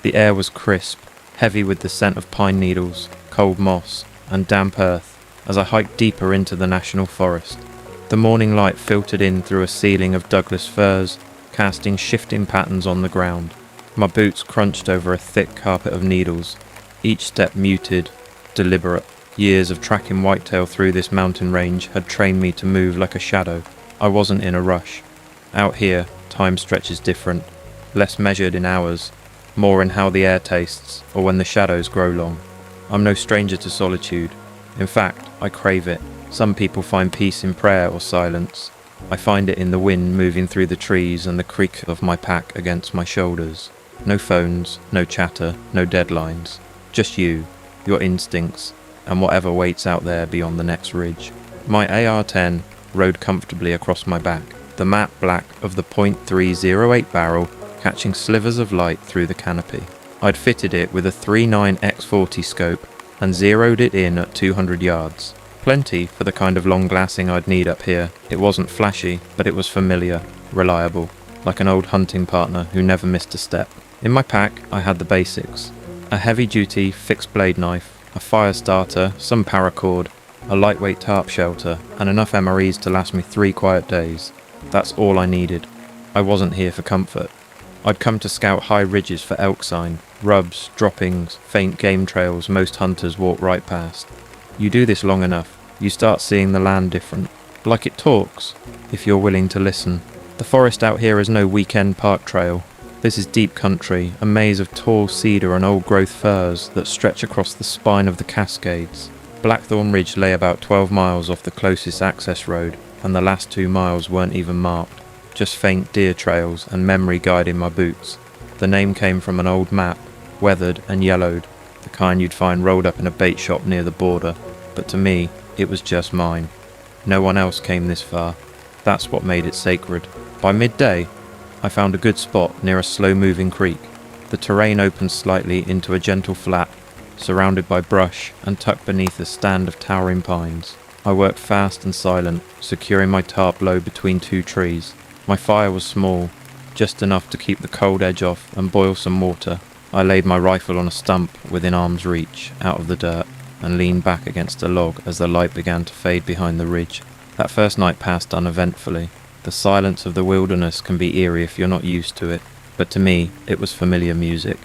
The air was crisp, heavy with the scent of pine needles, cold moss, and damp earth as I hiked deeper into the national forest. The morning light filtered in through a ceiling of Douglas firs, casting shifting patterns on the ground. My boots crunched over a thick carpet of needles, each step muted, deliberate. Years of tracking whitetail through this mountain range had trained me to move like a shadow. I wasn't in a rush. Out here, time stretches different, less measured in hours, more in how the air tastes or when the shadows grow long. I'm no stranger to solitude. In fact, I crave it. Some people find peace in prayer or silence. I find it in the wind moving through the trees and the creak of my pack against my shoulders. No phones, no chatter, no deadlines. Just you, your instincts, and whatever waits out there beyond the next ridge. My AR-10 rode comfortably across my back, the matte black of the .308 barrel catching slivers of light through the canopy. I'd fitted it with a 3.9 x40 scope and zeroed it in at 200 yards. Plenty for the kind of long glassing I'd need up here. It wasn't flashy, but it was familiar, reliable, like an old hunting partner who never missed a step. In my pack, I had the basics. A heavy-duty fixed blade knife, a fire starter, some paracord, a lightweight tarp shelter, and enough MREs to last me 3 quiet days. That's all I needed. I wasn't here for comfort. I'd come to scout high ridges for elk sign, rubs, droppings, faint game trails most hunters walk right past. You do this long enough, you start seeing the land different. Like it talks, if you're willing to listen. The forest out here is no weekend park trail. This is deep country, a maze of tall cedar and old-growth firs that stretch across the spine of the Cascades. Blackthorn Ridge lay about 12 miles off the closest access road, and the last 2 miles weren't even marked, just faint deer trails and memory guiding my boots. The name came from an old map, weathered and yellowed, the kind you'd find rolled up in a bait shop near the border, but to me, it was just mine. No one else came this far. That's what made it sacred. By midday, I found a good spot near a slow-moving creek. The terrain opened slightly into a gentle flat, surrounded by brush and tucked beneath a stand of towering pines. I worked fast and silent, securing my tarp low between 2 trees. My fire was small, just enough to keep the cold edge off and boil some water. I laid my rifle on a stump within arm's reach, out of the dirt, and leaned back against a log as the light began to fade behind the ridge. That first night passed uneventfully. The silence of the wilderness can be eerie if you're not used to it, but to me, it was familiar music.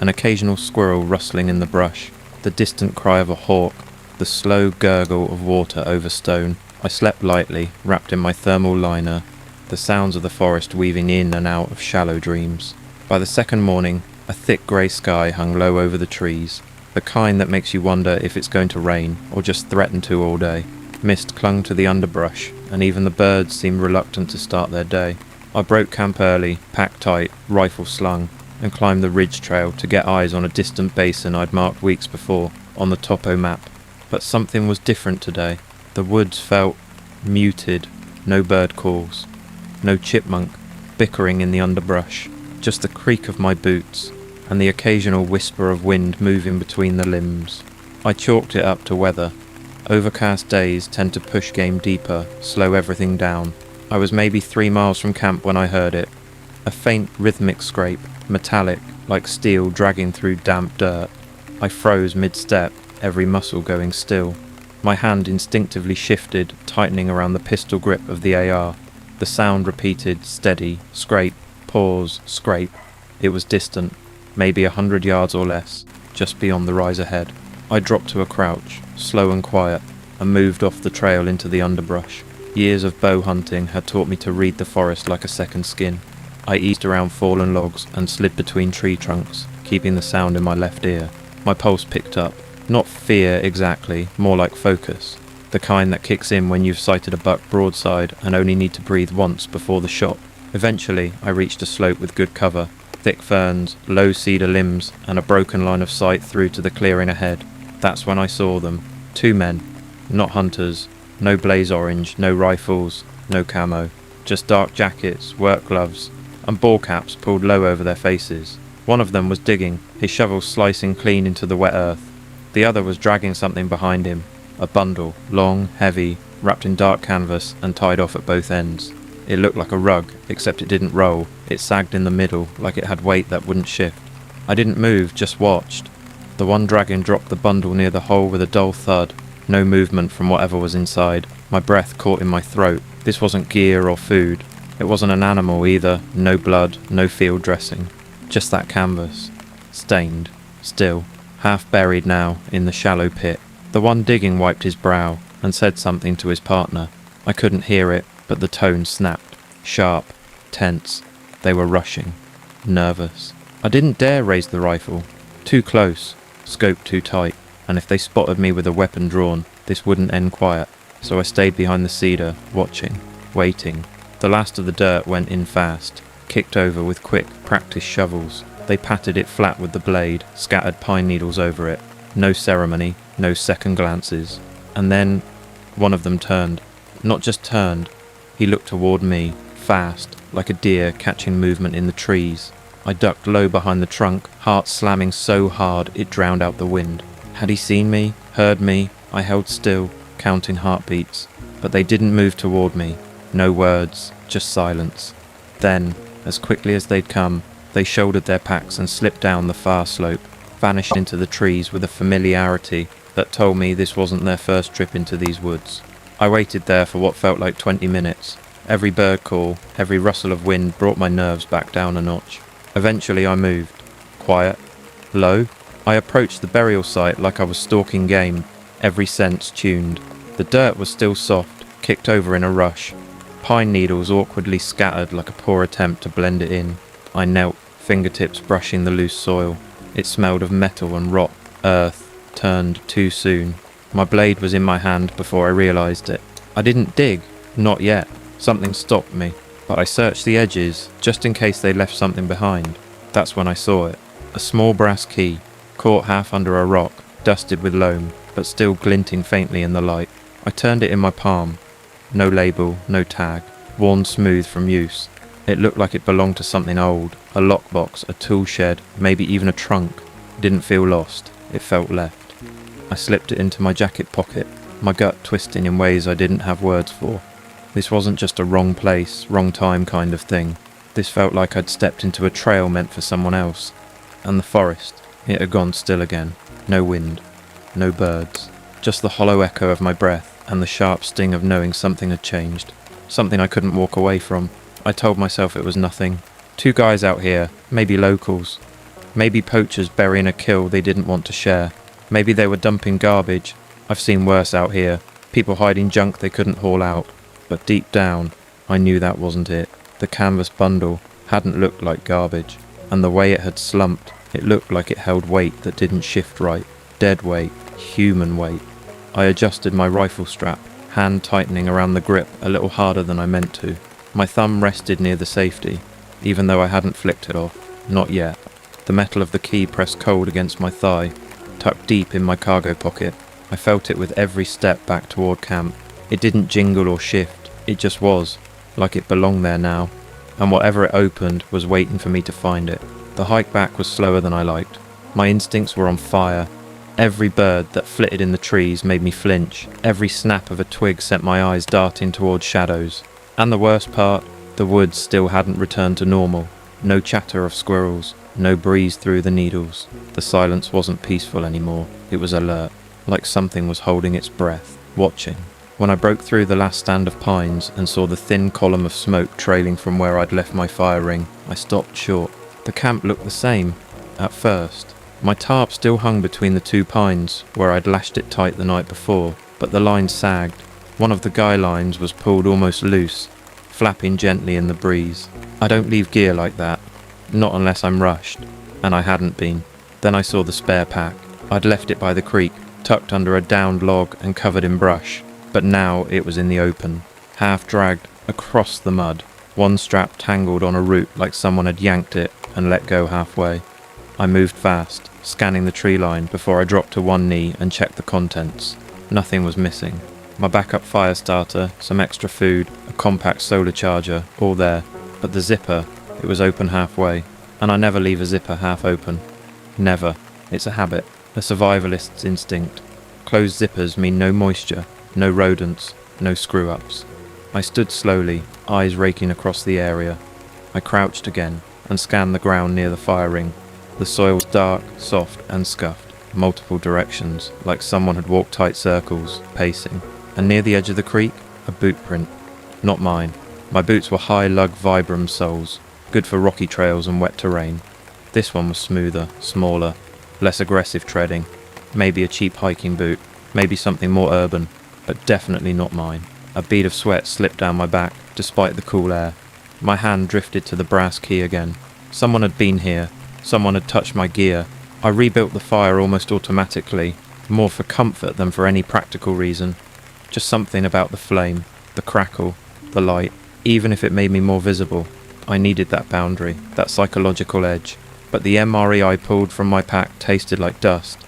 An occasional squirrel rustling in the brush, the distant cry of a hawk, the slow gurgle of water over stone. I slept lightly, wrapped in my thermal liner, the sounds of the forest weaving in and out of shallow dreams. By the second morning, a thick grey sky hung low over the trees, the kind that makes you wonder if it's going to rain, or just threaten to all day. Mist clung to the underbrush, and even the birds seemed reluctant to start their day. I broke camp early, packed tight, rifle slung, and climbed the ridge trail to get eyes on a distant basin I'd marked weeks before on the topo map. But something was different today. The woods felt muted, no bird calls, no chipmunk bickering in the underbrush, just the creak of my boots and the occasional whisper of wind moving between the limbs. I chalked it up to weather. Overcast days tend to push game deeper, slow everything down. I was maybe 3 miles from camp when I heard it. A faint rhythmic scrape, metallic, like steel dragging through damp dirt. I froze mid-step, every muscle going still. My hand instinctively shifted, tightening around the pistol grip of the AR. The sound repeated, steady, scrape, pause, scrape. It was distant, maybe 100 yards or less, just beyond the rise ahead. I dropped to a crouch, slow and quiet, and moved off the trail into the underbrush. Years of bow hunting had taught me to read the forest like a second skin. I eased around fallen logs and slid between tree trunks, keeping the sound in my left ear. My pulse picked up. Not fear exactly, more like focus. The kind that kicks in when you've sighted a buck broadside and only need to breathe once before the shot. Eventually, I reached a slope with good cover, thick ferns, low cedar limbs, and a broken line of sight through to the clearing ahead. That's when I saw them. 2 men. Not hunters. No blaze orange, no rifles, no camo. Just dark jackets, work gloves, and ball caps pulled low over their faces. One of them was digging, his shovel slicing clean into the wet earth. The other was dragging something behind him. A bundle, long, heavy, wrapped in dark canvas and tied off at both ends. It looked like a rug, except it didn't roll. It sagged in the middle, like it had weight that wouldn't shift. I didn't move, just watched. The one dragon dropped the bundle near the hole with a dull thud. No movement from whatever was inside. My breath caught in my throat. This wasn't gear or food. It wasn't an animal either. No blood, no field dressing. Just that canvas. Stained. Still. Half buried now, in the shallow pit. The one digging wiped his brow, and said something to his partner. I couldn't hear it, but the tone snapped. Sharp. Tense. They were rushing. Nervous. I didn't dare raise the rifle. Too close. Scope too tight. And if they spotted me with a weapon drawn, this wouldn't end quiet. So I stayed behind the cedar, watching. Waiting. The last of the dirt went in fast. Kicked over with quick, practiced shovels. They patted it flat with the blade, scattered pine needles over it. No ceremony, no second glances. And then, one of them turned. Not just turned. He looked toward me, fast, like a deer catching movement in the trees. I ducked low behind the trunk, heart slamming so hard it drowned out the wind. Had he seen me, heard me? I held still, counting heartbeats. But they didn't move toward me. No words, just silence. Then, as quickly as they'd come, they shouldered their packs and slipped down the far slope, vanished into the trees with a familiarity that told me this wasn't their first trip into these woods. I waited there for what felt like 20 minutes. Every bird call, every rustle of wind brought my nerves back down a notch. Eventually I moved. Quiet. Low. I approached the burial site like I was stalking game, every sense tuned. The dirt was still soft, kicked over in a rush. Pine needles awkwardly scattered like a poor attempt to blend it in. I knelt, fingertips brushing the loose soil. It smelled of metal and rot, earth, turned too soon. My blade was in my hand before I realised it. I didn't dig, not yet. Something stopped me, but I searched the edges, just in case they left something behind. That's when I saw it. A small brass key, caught half under a rock, dusted with loam, but still glinting faintly in the light. I turned it in my palm. No label, no tag, worn smooth from use. It looked like it belonged to something old, a lockbox, a tool shed, maybe even a trunk. It didn't feel lost, it felt left. I slipped it into my jacket pocket, my gut twisting in ways I didn't have words for. This wasn't just a wrong place, wrong time kind of thing. This felt like I'd stepped into a trail meant for someone else. And the forest, it had gone still again. No wind, no birds. Just the hollow echo of my breath and the sharp sting of knowing something had changed. Something I couldn't walk away from. I told myself it was nothing. 2 guys out here, maybe locals. Maybe poachers burying a kill they didn't want to share. Maybe they were dumping garbage. I've seen worse out here. People hiding junk they couldn't haul out. But deep down, I knew that wasn't it. The canvas bundle hadn't looked like garbage. And the way it had slumped, it looked like it held weight that didn't shift right. Dead weight, human weight. I adjusted my rifle strap, hand tightening around the grip a little harder than I meant to. My thumb rested near the safety, even though I hadn't flicked it off. Not yet. The metal of the key pressed cold against my thigh, tucked deep in my cargo pocket. I felt it with every step back toward camp. It didn't jingle or shift, it just was, like it belonged there now. And whatever it opened was waiting for me to find it. The hike back was slower than I liked. My instincts were on fire. Every bird that flitted in the trees made me flinch. Every snap of a twig sent my eyes darting towards shadows. And the worst part, the woods still hadn't returned to normal. No chatter of squirrels, no breeze through the needles. The silence wasn't peaceful anymore, it was alert, like something was holding its breath, watching. When I broke through the last stand of pines and saw the thin column of smoke trailing from where I'd left my fire ring, I stopped short. The camp looked the same, at first. My tarp still hung between the 2 pines, where I'd lashed it tight the night before, but the line sagged. One of the guy lines was pulled almost loose, flapping gently in the breeze. I don't leave gear like that, not unless I'm rushed, and I hadn't been. Then I saw the spare pack. I'd left it by the creek, tucked under a downed log and covered in brush, but now it was in the open, half dragged across the mud, one strap tangled on a root like someone had yanked it and let go halfway. I moved fast, scanning the tree line before I dropped to one knee and checked the contents. Nothing was missing. My backup fire starter, some extra food, a compact solar charger, all there. But the zipper, it was open halfway. And I never leave a zipper half open. Never. It's a habit, a survivalist's instinct. Closed zippers mean no moisture, no rodents, no screw-ups. I stood slowly, eyes raking across the area. I crouched again and scanned the ground near the fire ring. The soil was dark, soft, and scuffed, multiple directions, like someone had walked tight circles, pacing. And near the edge of the creek, a boot print. Not mine. My boots were high lug Vibram soles, good for rocky trails and wet terrain. This one was smoother, smaller, less aggressive treading. Maybe a cheap hiking boot, maybe something more urban, but definitely not mine. A bead of sweat slipped down my back, despite the cool air. My hand drifted to the brass key again. Someone had been here. Someone had touched my gear. I rebuilt the fire almost automatically, more for comfort than for any practical reason. Just something about the flame, the crackle, the light. Even if it made me more visible, I needed that boundary, that psychological edge. But the MRE I pulled from my pack tasted like dust.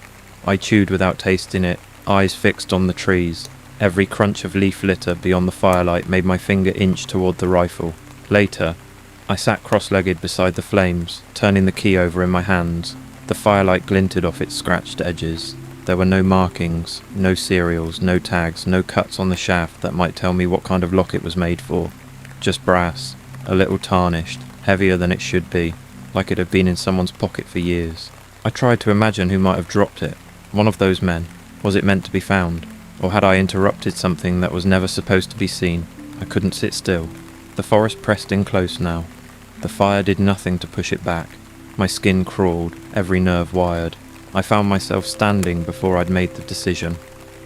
I chewed without tasting it, eyes fixed on the trees. Every crunch of leaf litter beyond the firelight made my finger inch toward the rifle. Later, I sat cross-legged beside the flames, turning the key over in my hands. The firelight glinted off its scratched edges. There were no markings, no serials, no tags, no cuts on the shaft that might tell me what kind of lock it was made for. Just brass, a little tarnished, heavier than it should be, like it had been in someone's pocket for years. I tried to imagine who might have dropped it. One of those men. Was it meant to be found? Or had I interrupted something that was never supposed to be seen? I couldn't sit still. The forest pressed in close now. The fire did nothing to push it back. My skin crawled, every nerve wired. I found myself standing before I'd made the decision,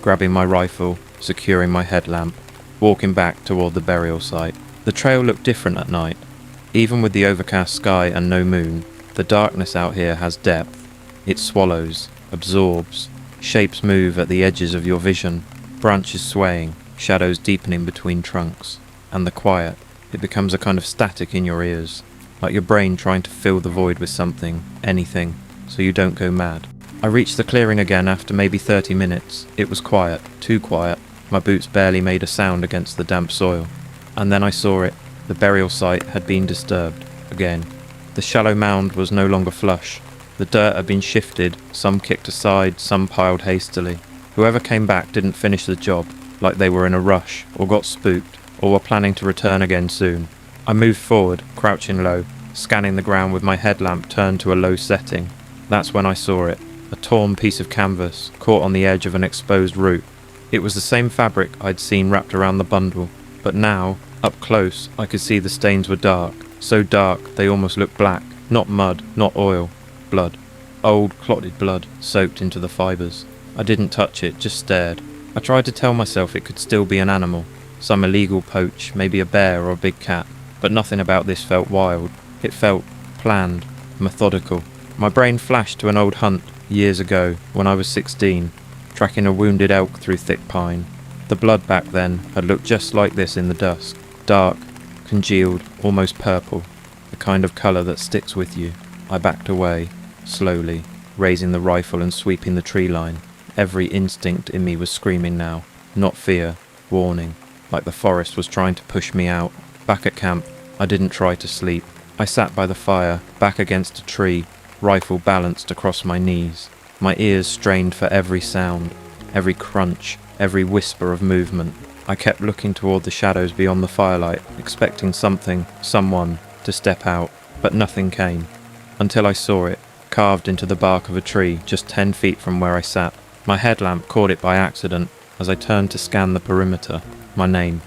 grabbing my rifle, securing my headlamp, walking back toward the burial site. The trail looked different at night. Even with the overcast sky and no moon, the darkness out here has depth. It swallows, absorbs. Shapes move at the edges of your vision, branches swaying, shadows deepening between trunks. And the quiet. It becomes a kind of static in your ears, like your brain trying to fill the void with something, anything, so you don't go mad. I reached the clearing again after maybe 30 minutes. It was quiet, too quiet. My boots barely made a sound against the damp soil. And then I saw it. The burial site had been disturbed, again. The shallow mound was no longer flush. The dirt had been shifted, some kicked aside, some piled hastily. Whoever came back didn't finish the job, like they were in a rush, or got spooked, or were planning to return again soon. I moved forward, crouching low, scanning the ground with my headlamp turned to a low setting. That's when I saw it, a torn piece of canvas, caught on the edge of an exposed root. It was the same fabric I'd seen wrapped around the bundle, but now, up close, I could see the stains were dark, so dark they almost looked black, not mud, not oil, blood. Old, clotted blood, soaked into the fibres. I didn't touch it, just stared. I tried to tell myself it could still be an animal. Some illegal poach, maybe a bear or a big cat, but nothing about this felt wild. It felt planned, methodical. My brain flashed to an old hunt, years ago, when I was 16, tracking a wounded elk through thick pine. The blood back then had looked just like this in the dusk, dark, congealed, almost purple, the kind of colour that sticks with you. I backed away, slowly, raising the rifle and sweeping the tree line. Every instinct in me was screaming now, not fear, warning. Like the forest was trying to push me out. Back at camp, I didn't try to sleep. I sat by the fire, back against a tree, rifle balanced across my knees. My ears strained for every sound, every crunch, every whisper of movement. I kept looking toward the shadows beyond the firelight, expecting something, someone, to step out, but nothing came. Until I saw it, carved into the bark of a tree just 10 feet from where I sat. My headlamp caught it by accident as I turned to scan the perimeter. My name.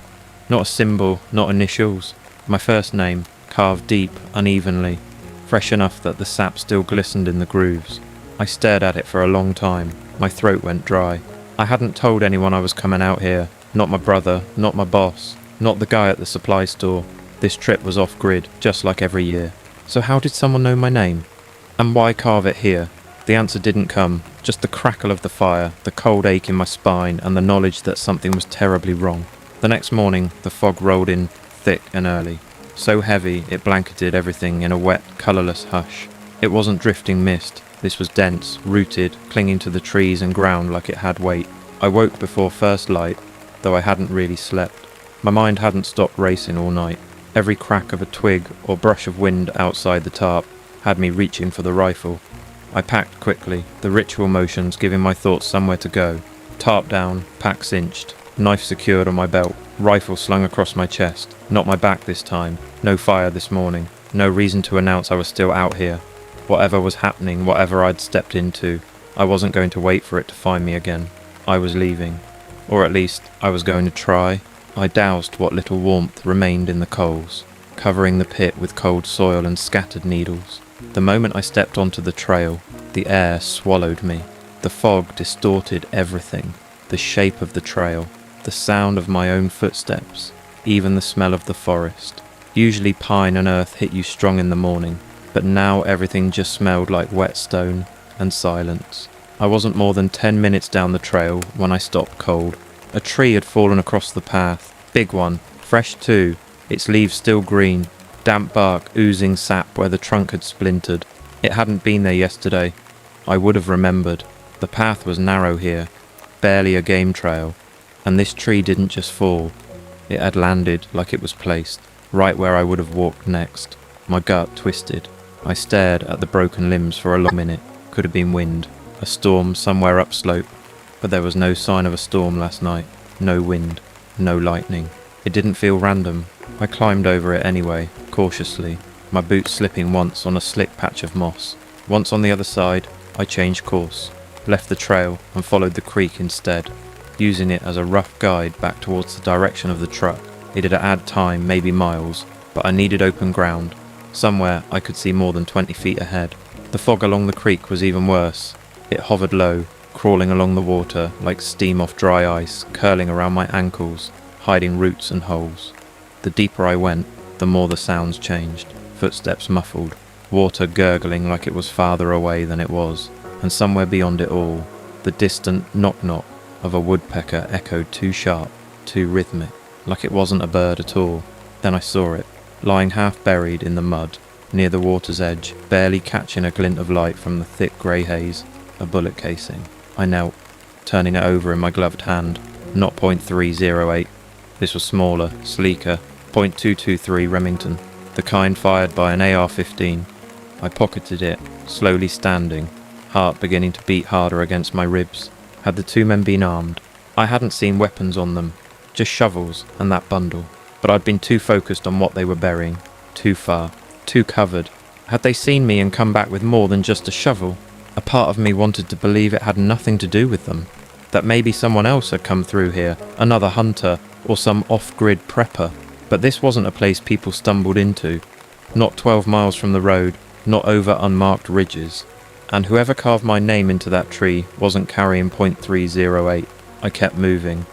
Not a symbol, not initials. My first name, carved deep, unevenly, fresh enough that the sap still glistened in the grooves. I stared at it for a long time. My throat went dry. I hadn't told anyone I was coming out here. Not my brother, not my boss, not the guy at the supply store. This trip was off-grid, just like every year. So how did someone know my name? And why carve it here? The answer didn't come, just the crackle of the fire, the cold ache in my spine, and the knowledge that something was terribly wrong. The next morning, the fog rolled in, thick and early. So heavy, it blanketed everything in a wet, colourless hush. It wasn't drifting mist. This was dense, rooted, clinging to the trees and ground like it had weight. I woke before first light, though I hadn't really slept. My mind hadn't stopped racing all night. Every crack of a twig or brush of wind outside the tarp had me reaching for the rifle. I packed quickly, the ritual motions giving my thoughts somewhere to go. Tarp down, pack cinched, knife secured on my belt, rifle slung across my chest. Not my back this time. No fire this morning. No reason to announce I was still out here. Whatever was happening, whatever I'd stepped into, I wasn't going to wait for it to find me again. I was leaving. Or at least, I was going to try. I doused what little warmth remained in the coals, covering the pit with cold soil and scattered needles. The moment I stepped onto the trail, the air swallowed me. The fog distorted everything. The shape of the trail, the sound of my own footsteps, even the smell of the forest. Usually pine and earth hit you strong in the morning, but now everything just smelled like wet stone and silence. I wasn't more than 10 minutes down the trail when I stopped cold. A tree had fallen across the path, big one, fresh too, its leaves still green, damp bark oozing sap where the trunk had splintered. It hadn't been there yesterday. I would have remembered. The path was narrow here, barely a game trail, and this tree didn't just fall. It had landed like it was placed, right where I would have walked next. My gut twisted. I stared at the broken limbs for a long minute. Could have been wind, a storm somewhere upslope, but there was no sign of a storm last night. No wind, no lightning. It didn't feel random. I climbed over it anyway, cautiously, my boots slipping once on a slick patch of moss. Once on the other side, I changed course, left the trail and followed the creek instead, using it as a rough guide back towards the direction of the truck. It'd add time, maybe miles, but I needed open ground, somewhere I could see more than 20 feet ahead. The fog along the creek was even worse. It hovered low, crawling along the water like steam off dry ice, curling around my ankles, hiding roots and holes. The deeper I went, the more the sounds changed. Footsteps muffled, water gurgling like it was farther away than it was, and somewhere beyond it all, the distant knock-knock of a woodpecker echoed too sharp, too rhythmic, like it wasn't a bird at all. Then I saw it, lying half buried in the mud, near the water's edge, barely catching a glint of light from the thick grey haze, a bullet casing. I knelt, turning it over in my gloved hand, not .308. This was smaller, sleeker, .223 Remington, the kind fired by an AR-15. I pocketed it, slowly standing, heart beginning to beat harder against my ribs. Had the two men been armed? I hadn't seen weapons on them, just shovels and that bundle. But I'd been too focused on what they were burying, too far, too covered. Had they seen me and come back with more than just a shovel? A part of me wanted to believe it had nothing to do with them, that maybe someone else had come through here, another hunter, or some off-grid prepper. But this wasn't a place people stumbled into, not 12 miles from the road, not over unmarked ridges. And whoever carved my name into that tree wasn't carrying .308. I kept moving.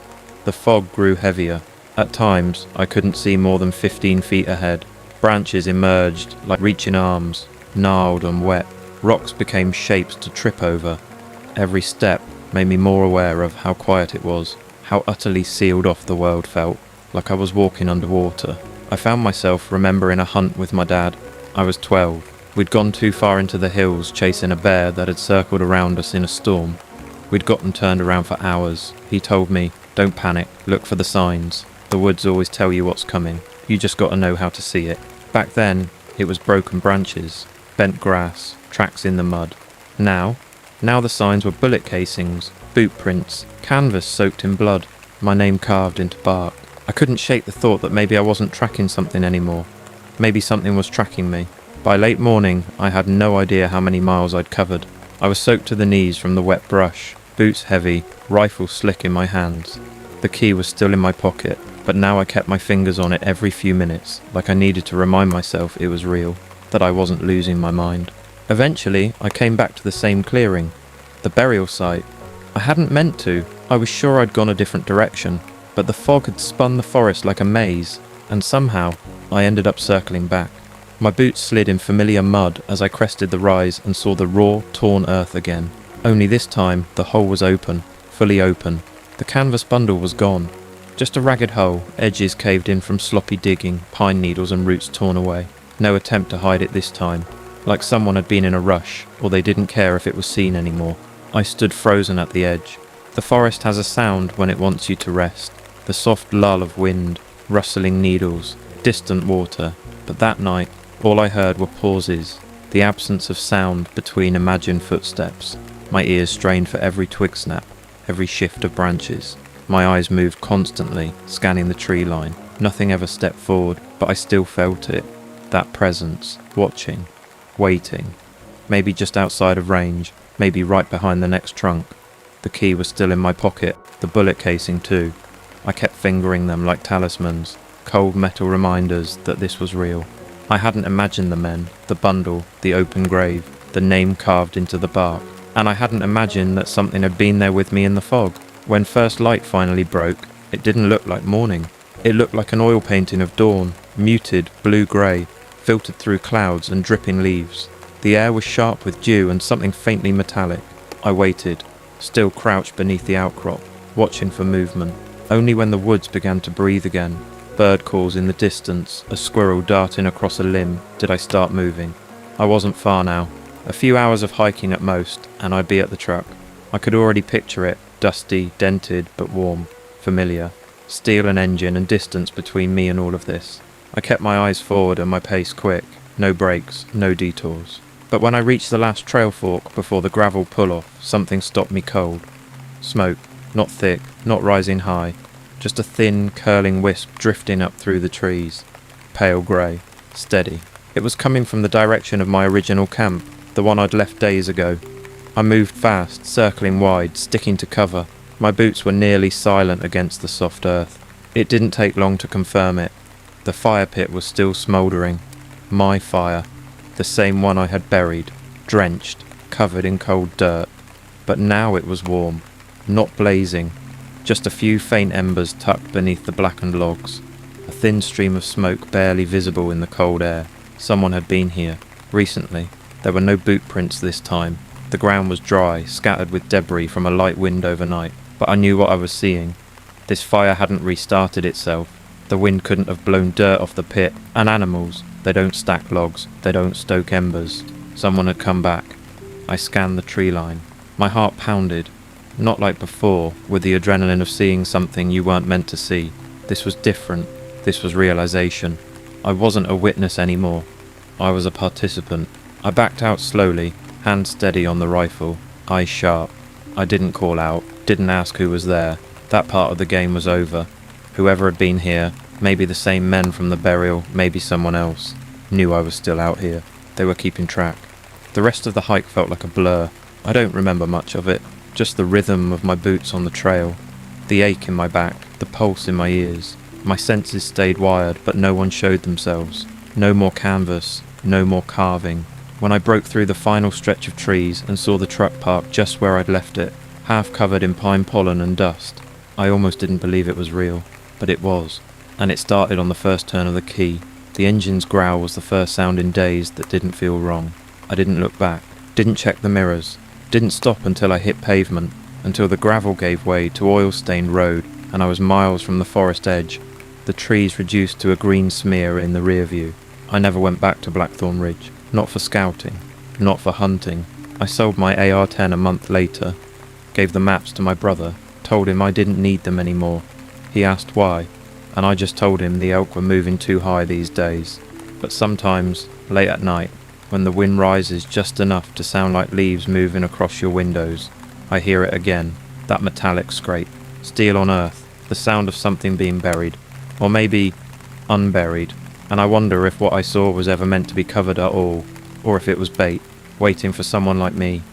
The fog grew heavier. At times, I couldn't see more than 15 feet ahead. Branches emerged like reaching arms, gnarled and wet. Rocks became shapes to trip over. Every step made me more aware of how quiet it was, how utterly sealed off the world felt, like I was walking underwater. I found myself remembering a hunt with my dad. I was 12. We'd gone too far into the hills chasing a bear that had circled around us in a storm. We'd gotten turned around for hours. He told me, "Don't panic, look for the signs. The woods always tell you what's coming. You just got to know how to see it." Back then, it was broken branches, bent grass, tracks in the mud. Now the signs were bullet casings, boot prints, canvas soaked in blood, my name carved into bark. I couldn't shake the thought that maybe I wasn't tracking something anymore. Maybe something was tracking me. By late morning, I had no idea how many miles I'd covered. I was soaked to the knees from the wet brush, boots heavy, rifle slick in my hands. The key was still in my pocket, but now I kept my fingers on it every few minutes, like I needed to remind myself it was real, that I wasn't losing my mind. Eventually, I came back to the same clearing, the burial site. I hadn't meant to. I was sure I'd gone a different direction, but the fog had spun the forest like a maze, and somehow I ended up circling back. My boots slid in familiar mud as I crested the rise and saw the raw, torn earth again. Only this time, the hole was open, fully open. The canvas bundle was gone. Just a ragged hole, edges caved in from sloppy digging, pine needles and roots torn away. No attempt to hide it this time, like someone had been in a rush, or they didn't care if it was seen anymore. I stood frozen at the edge. The forest has a sound when it wants you to rest. The soft lull of wind, rustling needles, distant water. But that night, all I heard were pauses, the absence of sound between imagined footsteps. My ears strained for every twig snap, every shift of branches. My eyes moved constantly, scanning the tree line. Nothing ever stepped forward, but I still felt it. That presence, watching, waiting. maybe just outside of range, maybe right behind the next trunk. The key was still in my pocket, the bullet casing too. I kept fingering them like talismans, cold metal reminders that this was real. I hadn't imagined the men, the bundle, the open grave, the name carved into the bark, and I hadn't imagined that something had been there with me in the fog. When first light finally broke, it didn't look like morning. It looked like an oil painting of dawn, muted, blue-grey, filtered through clouds and dripping leaves. The air was sharp with dew and something faintly metallic. I waited, still crouched beneath the outcrop, watching for movement. Only when the woods began to breathe again, bird calls in the distance, a squirrel darting across a limb, did I start moving. I wasn't far now. A few hours of hiking at most, and I'd be at the truck. I could already picture it, dusty, dented, but warm, familiar. Steel and engine and distance between me and all of this. I kept my eyes forward and my pace quick. No breaks, no detours. But when I reached the last trail fork before the gravel pull-off, something stopped me cold. Smoke, not thick, not rising high, just a thin, curling wisp drifting up through the trees. Pale grey, steady. It was coming from the direction of my original camp, the one I'd left days ago. I moved fast, circling wide, sticking to cover. My boots were nearly silent against the soft earth. It didn't take long to confirm it. The fire pit was still smouldering. My fire. The same one I had buried, drenched, covered in cold dirt. But now it was warm, not blazing, just a few faint embers tucked beneath the blackened logs. A thin stream of smoke barely visible in the cold air. Someone had been here, recently. There were no boot prints this time. The ground was dry, scattered with debris from a light wind overnight. But I knew what I was seeing. This fire hadn't restarted itself. The wind couldn't have blown dirt off the pit. And animals, they don't stack logs, they don't stoke embers. Someone had come back. I scanned the tree line. My heart pounded. Not like before, with the adrenaline of seeing something you weren't meant to see. This was different. This was realization. I wasn't a witness anymore. I was a participant. I backed out slowly, hand steady on the rifle, eyes sharp. I didn't call out, didn't ask who was there. That part of the game was over. Whoever had been here, maybe the same men from the burial, maybe someone else, knew I was still out here. They were keeping track. The rest of the hike felt like a blur. I don't remember much of it, just the rhythm of my boots on the trail, the ache in my back, the pulse in my ears. My senses stayed wired, but no one showed themselves. No more canvas, no more carving. When I broke through the final stretch of trees and saw the truck parked just where I'd left it, half covered in pine pollen and dust, I almost didn't believe it was real. But it was. And it started on the first turn of the key. The engine's growl was the first sound in days that didn't feel wrong. I didn't look back, didn't check the mirrors, didn't stop until I hit pavement, until the gravel gave way to oil-stained road and I was miles from the forest edge, the trees reduced to a green smear in the rear view. I never went back to Blackthorn Ridge, not for scouting, not for hunting. I sold my AR-10 a month later, gave the maps to my brother, told him I didn't need them anymore. He asked why, and I just told him the elk were moving too high these days. But sometimes, late at night, when the wind rises just enough to sound like leaves moving across your windows, I hear it again, that metallic scrape. Steel on earth, the sound of something being buried, or maybe unburied, and I wonder if what I saw was ever meant to be covered at all, or if it was bait, waiting for someone like me